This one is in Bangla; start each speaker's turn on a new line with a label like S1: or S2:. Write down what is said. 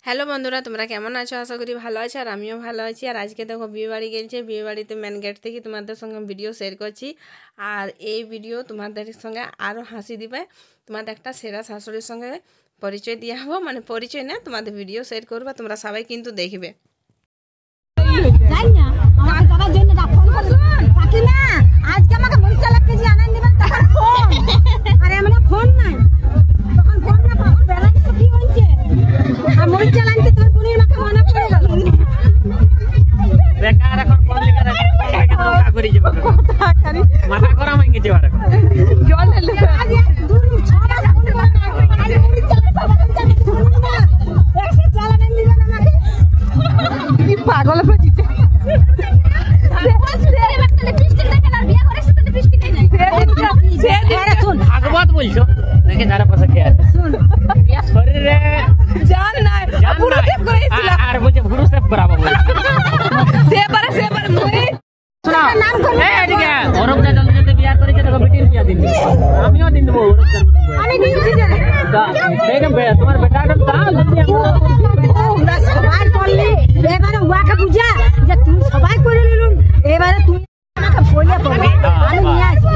S1: হ্যালো বন্ধুরা, তোমরা কেমন আছো? আশা করি ভালো আছো, আর আমিও ভালো আছি। আর আজকে দেখো বিয়ে বাড়ি গেছে, বিয়ে বাড়িতে মেন গেট থেকে তোমাদের সঙ্গে ভিডিও শেয়ার করছি। আর এই ভিডিও তোমাদের সঙ্গে আরও হাসি দিবে। তোমাদের একটা সেরা শাশুড়ির সঙ্গে পরিচয় দিয়ে হবো, মানে পরিচয় না, তোমাদের ভিডিও শেয়ার করবো, তোমরা সবাই কিন্তু দেখবে।
S2: আজকে আমাকে মরিচা লাগতে যে আনন্দ দিবেন তখন ফোন আরে আমরা ফোন নাই তখন ফোন না পাবো ব্যালেন্স কি হচ্ছে আর মরিচা লাগতে তোর বুনির মাকে মনে পড়ে গেল
S3: বেকার এখন কোন জায়গা রাখা নৌকা করে যাব মাথা করা মাই গেছে বারে
S2: জল লে আজ দূর ছড়া আজ মরিচা লাগতে এসে চালান দিবেন আমাকে কি পাগল হয়েছে
S3: ভাগবত বলছো নাকি ধারা পাশে কে আছে শরীরে
S2: জান নাই পুরো সেভ করেছিল
S3: আর বলছে পুরো সেভ করাবো
S2: সেবার মই
S3: শোনা এই এদিকে অরবদা জলদি বিয়া করেছে দেখো বেটির বিয়া দিন আমিও দিন দেবো
S2: আমি দিয়েছি জানি
S3: দেখেন ভাই তোমার বেটাটা দাও জলদি
S2: আমরা সবাই করলে এবারে ওয়াকে বুঝা যে তুই সবাই করে নিলুন এবারে তুই আমাকে বলিয়া পড়বে আমি নিয়ে আসি